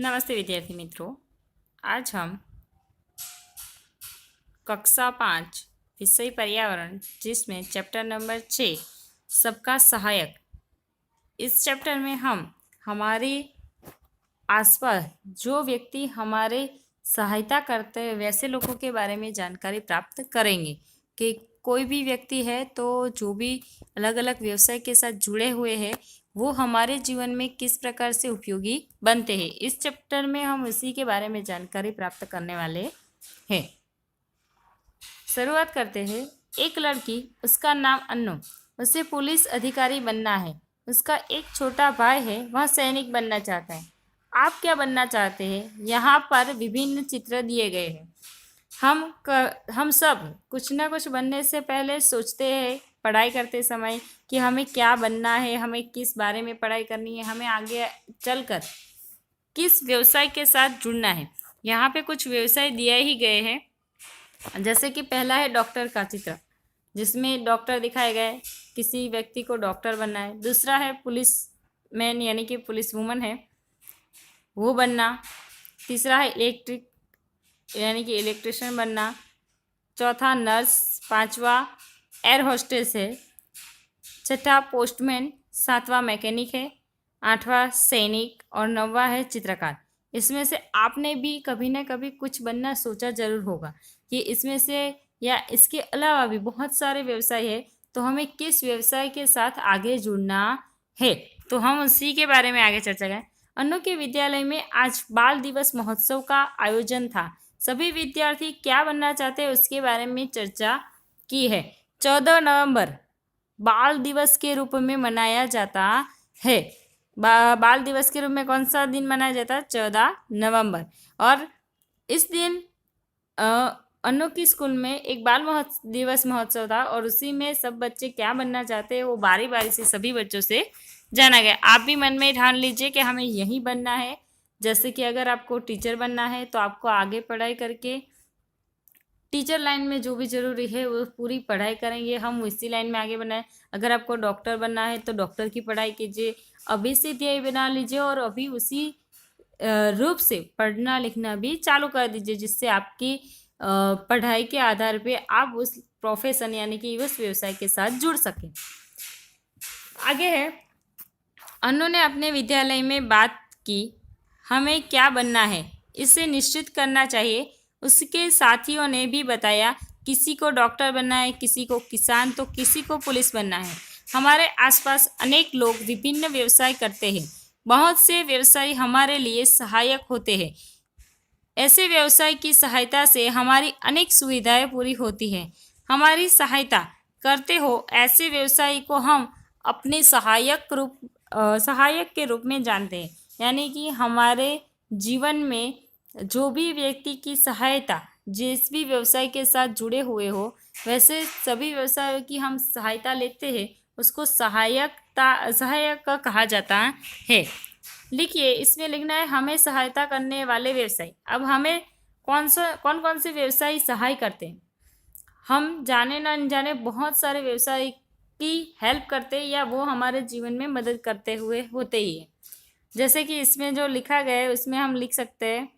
नमस्ते विद्यार्थी मित्रों। आज हम कक्षा 5 विषय पर्यावरण जिसमें चैप्टर नंबर 6 सबका सहायक, इस चैप्टर में हम हमारे आसपास जो व्यक्ति हमारे सहायता करते हैं वैसे लोगों के बारे में जानकारी प्राप्त करेंगे कि कोई भी व्यक्ति है तो जो भी अलग अलग व्यवसाय के साथ जुड़े हुए हैं वो हमारे जीवन में किस प्रकार से उपयोगी बनते हैं। इस चैप्टर में हम इसी के बारे में जानकारी प्राप्त करने वाले हैं। शुरुआत करते हैं। एक लड़की, उसका नाम अन्नू, उसे पुलिस अधिकारी बनना है। उसका एक छोटा भाई है, वह सैनिक बनना चाहता है। आप क्या बनना चाहते हैं? यहाँ पर विभिन्न चित्र दिए गए हैं। हम सब कुछ ना कुछ बनने से पहले सोचते हैं पढ़ाई करते समय कि हमें क्या बनना है, हमें किस बारे में पढ़ाई करनी है, हमें आगे चलकर किस व्यवसाय के साथ जुड़ना है। यहाँ पे कुछ व्यवसाय दिए ही गए हैं। जैसे कि पहला है डॉक्टर का चित्र, जिसमें डॉक्टर दिखाए गए, किसी व्यक्ति को डॉक्टर बनना है। दूसरा है पुलिस मैन यानी कि पुलिस वुमन है, वो बनना। तीसरा है इलेक्ट्रिक यानी कि इलेक्ट्रिशियन बनना। चौथा नर्स। पांचवा एयर होस्टेस है। छठा पोस्टमैन। सातवां मैकेनिक है। आठवां सैनिक और नौवां है चित्रकार। इसमें से आपने भी कभी ना कभी कुछ बनना सोचा जरूर होगा कि इसमें से या इसके अलावा भी बहुत सारे व्यवसाय है, तो हमें किस व्यवसाय के साथ आगे जुड़ना है। तो हम उसी के बारे में आगे चर्चा करें। अन्नू के विद्यालय में आज बाल दिवस महोत्सव का आयोजन था। सभी विद्यार्थी क्या बनना चाहते हैं उसके बारे में चर्चा की है। 14 नवंबर बाल दिवस के रूप में मनाया जाता है। बाल दिवस के रूप में कौन सा दिन मनाया जाता है? 14 नवंबर। और इस दिन अन्नू की स्कूल में एक दिवस महोत्सव था और उसी में सब बच्चे क्या बनना चाहते हैं वो बारी बारी से सभी बच्चों से जाना गया। आप भी मन में ठान लीजिए कि हमें यही बनना है। जैसे कि अगर आपको टीचर बनना है तो आपको आगे पढ़ाई करके टीचर लाइन में जो भी जरूरी है वो पूरी पढ़ाई करेंगे, हम इसी लाइन में आगे बढ़ाएं। अगर आपको डॉक्टर बनना है तो डॉक्टर की पढ़ाई कीजिए, अभी से ध्येय बना लीजिए और अभी उसी रूप से पढ़ना लिखना भी चालू कर दीजिए, जिससे आपकी पढ़ाई के आधार पे आप उस प्रोफेशन यानी कि उस व्यवसाय के साथ जुड़ सकें। आगे है, अन्नू ने अपने विद्यालय में बात की हमें क्या बनना है, इसे निश्चित करना चाहिए। उसके साथियों ने भी बताया किसी को डॉक्टर बनना है, किसी को किसान, तो किसी को पुलिस बनना है। हमारे आसपास अनेक लोग विभिन्न व्यवसाय करते हैं। बहुत से व्यवसाय हमारे लिए सहायक होते हैं। ऐसे व्यवसाय की सहायता से हमारी अनेक सुविधाएं पूरी होती हैं। हमारी सहायता करते हो ऐसे व्यवसाय को हम अपने सहायक के रूप में जानते हैं। यानी कि हमारे जीवन में जो भी व्यक्ति की सहायता जिस भी व्यवसाय के साथ जुड़े हुए हो, वैसे सभी व्यवसायों की हम सहायता लेते हैं, उसको सहायक कहा जाता है। लिखिए, इसमें लिखना है हमें सहायता करने वाले व्यवसाय। अब हमें कौन कौन से व्यवसाय सहाय करते हैं? हम जाने ना अनजाने बहुत सारे व्यवसाय की हेल्प करते हैं या वो हमारे जीवन में मदद करते हुए होते ही है। जैसे कि इसमें जो लिखा गया है उसमें हम लिख सकते हैं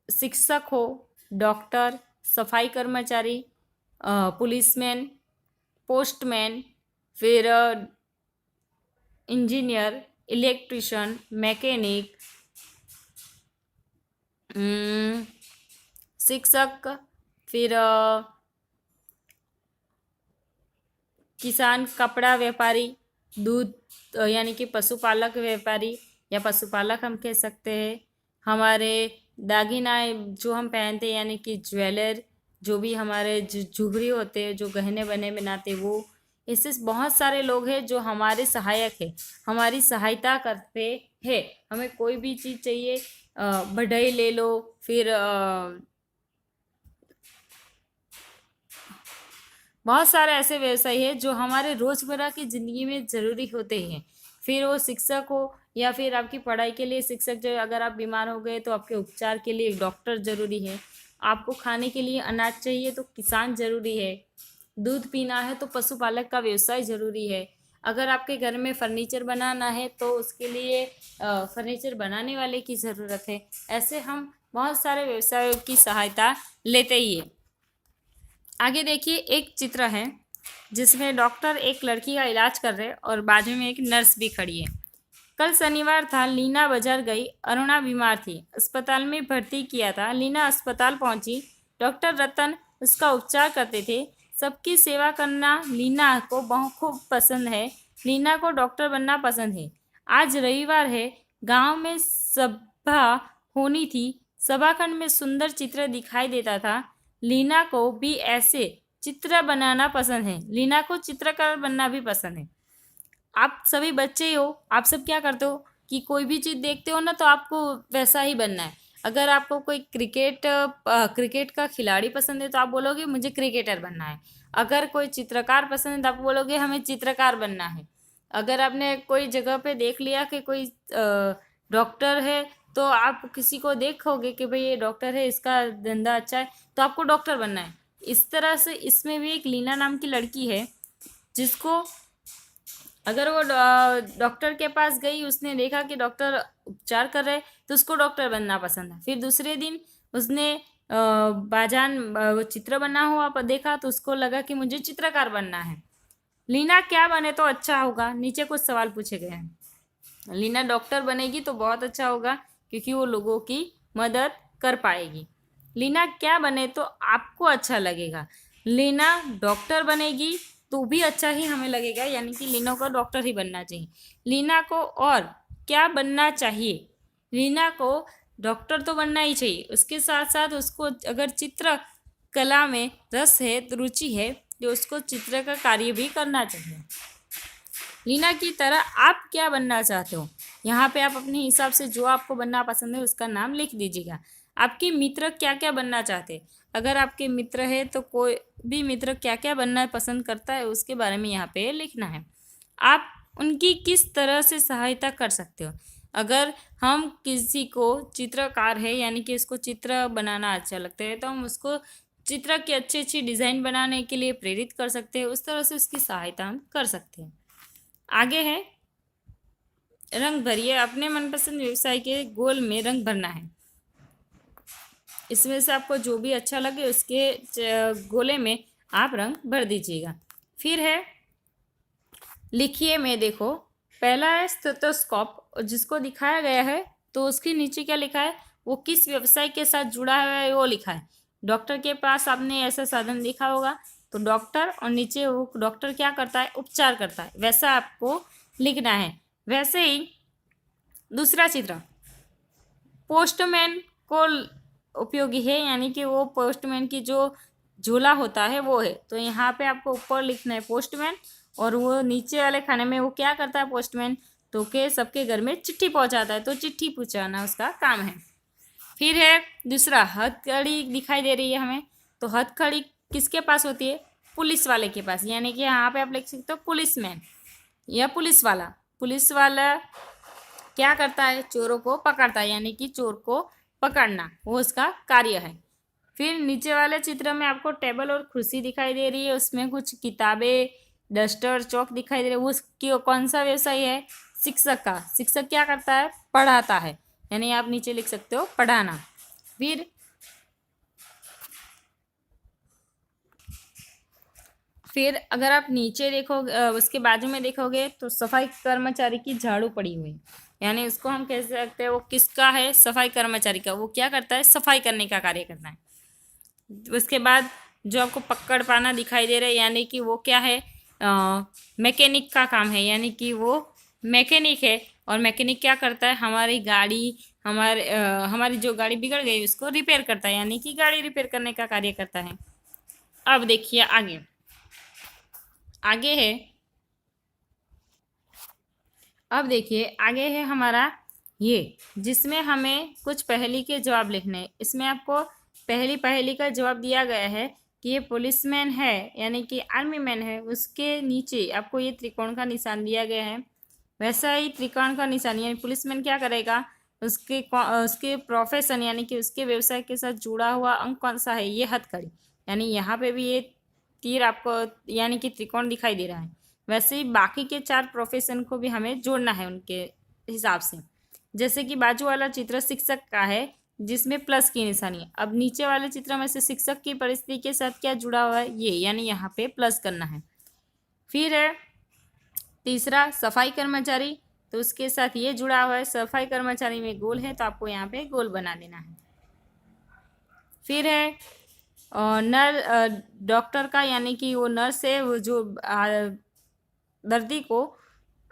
शिक्षक हो, डॉक्टर, सफाई कर्मचारी, पुलिसमैन, पोस्टमैन, फिर इंजीनियर, इलेक्ट्रिशियन, मैकेनिक, शिक्षक, फिर किसान, कपड़ा व्यापारी, दूध यानी कि पशुपालक व्यापारी या पशुपालक हम कह सकते हैं। हमारे दागिना जो हम पहनते हैं यानी कि ज्वेलर, जो भी हमारे जुगरी होते हैं, जो गहने बने बनाते, वो इससे बहुत सारे लोग हैं जो हमारे सहायक है, हमारी सहायता करते हैं। हमें कोई भी चीज़ चाहिए, बढ़ई ले लो, फिर बहुत सारे ऐसे व्यवसाय है जो हमारे रोजमर्रा की ज़िंदगी में ज़रूरी होते हैं। फिर वो शिक्षक हो या फिर आपकी पढ़ाई के लिए शिक्षक, जो अगर आप बीमार हो गए तो आपके उपचार के लिए डॉक्टर ज़रूरी है। आपको खाने के लिए अनाज चाहिए तो किसान ज़रूरी है। दूध पीना है तो पशुपालक का व्यवसाय ज़रूरी है। अगर आपके घर में फर्नीचर बनाना है तो उसके लिए फर्नीचर बनाने वाले की ज़रूरत है। ऐसे हम बहुत सारे व्यवसायों की सहायता लेते ही है। आगे देखिए, एक चित्र है जिसमें डॉक्टर एक लड़की का इलाज कर रहे हैं और बाजू में एक नर्स भी खड़ी है। कल शनिवार था, लीना बाजार गई। अरुणा बीमार थी, अस्पताल में भर्ती किया था। लीना अस्पताल पहुंची। डॉक्टर रतन उसका उपचार करते थे। सबकी सेवा करना लीना को बहुत खूब पसंद है। लीना को डॉक्टर बनना पसंद है। आज रविवार है, गांव में सभा होनी थी। सभाखंड में सुंदर चित्र दिखाई देता था। लीना को भी ऐसे चित्र बनाना पसंद है। लीना को चित्रकार बनना भी पसंद है। आप सभी बच्चे हो, आप सब क्या करते हो कि कोई भी चीज़ देखते हो ना तो आपको वैसा ही बनना है। अगर आपको कोई क्रिकेट का खिलाड़ी पसंद है तो आप बोलोगे मुझे क्रिकेटर बनना है। अगर कोई चित्रकार पसंद है तो आप बोलोगे हमें चित्रकार बनना है। अगर आपने कोई जगह पे देख लिया कि कोई डॉक्टर है तो आप किसी को देखोगे कि भाई ये डॉक्टर है, इसका धंधा अच्छा है, तो आपको डॉक्टर बनना है। इस तरह से इसमें भी एक लीना नाम की लड़की है जिसको अगर वो डॉक्टर के पास गई, उसने देखा कि डॉक्टर उपचार कर रहे तो उसको डॉक्टर बनना पसंद है। फिर दूसरे दिन उसने वो चित्र बना हुआ देखा तो उसको लगा कि मुझे चित्रकार बनना है। लीना क्या बने तो अच्छा होगा, नीचे कुछ सवाल पूछे गए हैं। लीना डॉक्टर बनेगी तो बहुत अच्छा होगा क्योंकि वो लोगों की मदद कर पाएगी। लीना क्या बने तो आपको अच्छा लगेगा। लीना डॉक्टर बनेगी तो भी अच्छा ही हमें लगेगा, यानी कि लीना को डॉक्टर ही बनना चाहिए। लीना को और क्या बनना चाहिए? लीना को डॉक्टर तो बनना ही चाहिए, उसके साथ साथ उसको अगर चित्र कला में रस है, रुचि है, तो उसको चित्र का कार्य भी करना चाहिए। लीना की तरह आप क्या बनना चाहते हो? यहाँ पे आप अपने हिसाब से जो आपको बनना पसंद है उसका नाम लिख दीजिएगा। आपके मित्र क्या क्या बनना चाहते हैं? अगर आपके मित्र है तो कोई भी मित्र क्या क्या बनना पसंद करता है उसके बारे में यहाँ पे लिखना है। आप उनकी किस तरह से सहायता कर सकते हो? अगर हम किसी को चित्रकार है, यानी कि उसको चित्र बनाना अच्छा लगता है, तो हम उसको चित्र की अच्छी अच्छी डिज़ाइन बनाने के लिए प्रेरित कर सकते हैं। उस तरह से उसकी सहायता हम कर सकते हैं। आगे है रंग भरिए। अपने मनपसंद व्यवसाय के गोल में रंग भरना है। इसमें से आपको जो भी अच्छा लगे उसके गोले में आप रंग भर दीजिएगा। फिर है लिखिए में देखो। पहला है स्टेथोस्कोप, जिसको दिखाया गया है तो उसके नीचे क्या लिखा है, वो किस व्यवसाय के साथ जुड़ा हुआ है वो लिखा है। डॉक्टर के पास आपने ऐसा साधन देखा होगा तो डॉक्टर, और नीचे वो डॉक्टर क्या करता है, उपचार करता है, वैसा आपको लिखना है। वैसे ही दूसरा चित्र पोस्टमैन को उपयोगी है, यानी कि वो पोस्टमैन की जो झोला होता है वो है, तो यहाँ पे आपको ऊपर लिखना है पोस्टमैन, और वो नीचे वाले खाने में वो क्या करता है पोस्टमैन, तो के सबके घर में चिट्ठी पहुँचाता है, तो चिट्ठी पहुँचाना उसका काम है। फिर है दूसरा हथकड़ी दिखाई दे रही है हमें, तो हथकड़ी किसके पास होती है, पुलिस वाले के पास, यानी कि यहाँ पे आप लिख सकते हो पुलिसमैन या पुलिस वाला। पुलिस वाला क्या करता है, चोरों को पकड़ता है, यानी कि चोर को पकड़ना वो उसका कार्य है। फिर नीचे वाले चित्र में आपको टेबल और कुर्सी दिखाई दे रही है, उसमें कुछ किताबें, डस्टर, चौक दिखाई दे रहे हैं। उसकी कौन सा व्यवसाय है, शिक्षक का। शिक्षक क्या करता है, पढ़ाता है, यानी आप नीचे लिख सकते हो पढ़ाना। फिर अगर आप नीचे देखोगे, उसके बाजू में देखोगे तो सफाई कर्मचारी की झाड़ू पड़ी हुई, यानी उसको हम कह सकते हैं वो किसका है, सफाई कर्मचारी का। वो क्या करता है, सफाई करने का कार्य करता है। उसके बाद जो आपको पकड़ पाना दिखाई दे रहा है, यानी कि वो क्या है, मैकेनिक का काम है, यानी कि वो मैकेनिक है। और मैकेनिक क्या करता है, हमारी गाड़ी, हमारी जो गाड़ी बिगड़ गई उसको रिपेयर करता है, यानी कि गाड़ी रिपेयर करने का कार्य करता है। अब देखिए आगे है, अब देखिए आगे है हमारा ये, जिसमें हमें कुछ पहेली के जवाब लिखने हैं। इसमें आपको पहेली का जवाब दिया गया है कि ये पुलिसमैन है, यानी कि आर्मी मैन है, उसके नीचे आपको ये त्रिकोण का निशान दिया गया है। वैसा ही त्रिकोण का निशान, यानी पुलिसमैन क्या करेगा, उसके प्रोफेशन, यानी कि उसके व्यवसाय के साथ जुड़ा हुआ अंक कौन सा है, ये हथकड़ी, यानी यहाँ पे भी ये तीर आपको, यानी कि त्रिकोण दिखाई दे रहा है। वैसे ही बाकी के 4 प्रोफेशन को भी हमें जोड़ना है उनके हिसाब से। जैसे कि बाजू वाला चित्र शिक्षक का है जिसमें प्लस की निशानी है। अब नीचे वाले चित्र में से शिक्षक की परिस्थिति के साथ क्या जुड़ा हुआ है, ये, यानी यहाँ पे प्लस करना है। फिर है तीसरा सफाई कर्मचारी, तो उसके साथ ये जुड़ा हुआ है, सफाई कर्मचारी में गोल है तो आपको यहाँ पे गोल बना देना है। फिर है डॉक्टर का, यानी कि वो नर्स है, वो जो दर्दी को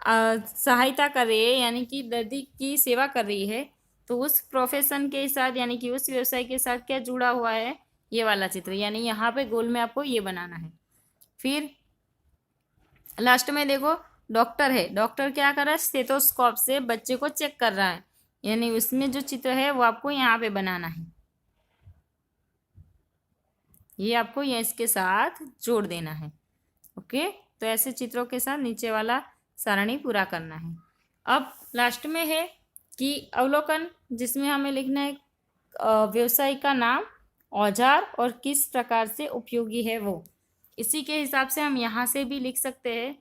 सहायता कर रही है, यानी कि दर्दी की सेवा कर रही है, तो उस प्रोफेशन के साथ, यानी कि उस व्यवसाय के साथ क्या जुड़ा हुआ है, ये वाला चित्र, यानी यहाँ पे गोल में आपको ये बनाना है। फिर लास्ट में देखो डॉक्टर है, डॉक्टर क्या कर रहा है, स्टेथोस्कोप से बच्चे को चेक कर रहा है, यानी उसमें जो चित्र है वो आपको यहाँ पे बनाना है, ये आपको ये इसके साथ जोड़ देना है। ओके, तो ऐसे चित्रों के साथ नीचे वाला सारणी पूरा करना है। अब लास्ट में है कि अवलोकन, जिसमें हमें लिखना है व्यवसाय का नाम, औजार और किस प्रकार से उपयोगी है वो। इसी के हिसाब से हम यहाँ से भी लिख सकते हैं।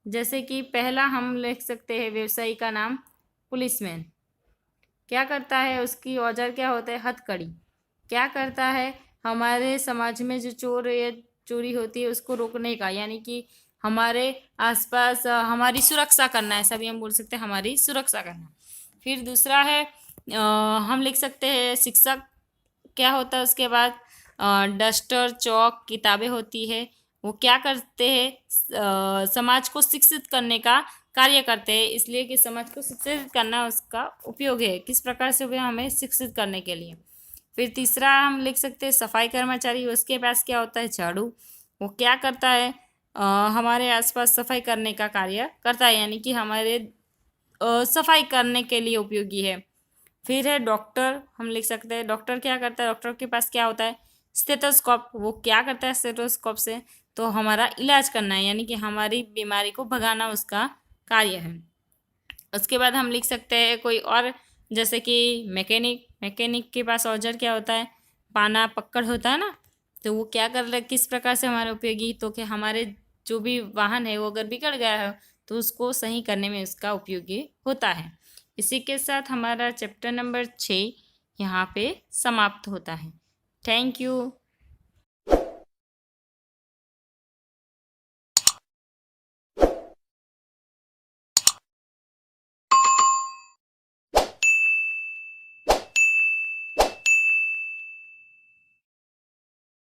जैसे कि पहला हम लिख सकते हैं व्यवसायी का नाम पुलिसमैन, क्या करता है, उसकी औजार क्या होता है, हथकड़ी, क्या करता है, हमारे समाज में जो चोर या चोरी होती है उसको रोकने का, यानी कि हमारे आसपास हमारी सुरक्षा करना है, सभी हम बोल सकते हैं हमारी सुरक्षा करना। फिर दूसरा है हम लिख सकते हैं शिक्षक, क्या होता है उसके बाद डस्टर, चौक, किताबें होती है, वो क्या करते हैं, समाज को शिक्षित करने का कार्य करते हैं, इसलिए कि समाज को शिक्षित करना उसका उपयोग है, किस प्रकार से उपयोग हमें शिक्षित करने के लिए। फिर तीसरा हम लिख सकते हैं सफाई कर्मचारी, उसके पास क्या होता है, झाड़ू, वो क्या करता है, हमारे आसपास सफाई करने का कार्य करता है, यानी कि हमारे सफाई करने के लिए उपयोगी है। फिर है डॉक्टर, हम लिख सकते हैं डॉक्टर क्या करता है, डॉक्टर के पास क्या होता है, स्टेथोस्कोप, वो क्या करता है स्टेथोस्कोप से, तो हमारा इलाज करना है, यानी कि हमारी बीमारी को भगाना उसका कार्य है। उसके बाद हम लिख सकते हैं कोई और, जैसे कि मैकेनिक, मैकेनिक के पास औजार क्या होता है, पाना, पकड़ होता है ना, तो वो क्या कर रहा है, किस प्रकार से हमारे उपयोगी, तो कि हमारे जो भी वाहन है वो अगर बिगड़ गया है तो उसको सही करने में उसका उपयोगी होता है। इसी के साथ हमारा चैप्टर नंबर 6 यहाँ पे समाप्त होता है। Thank you.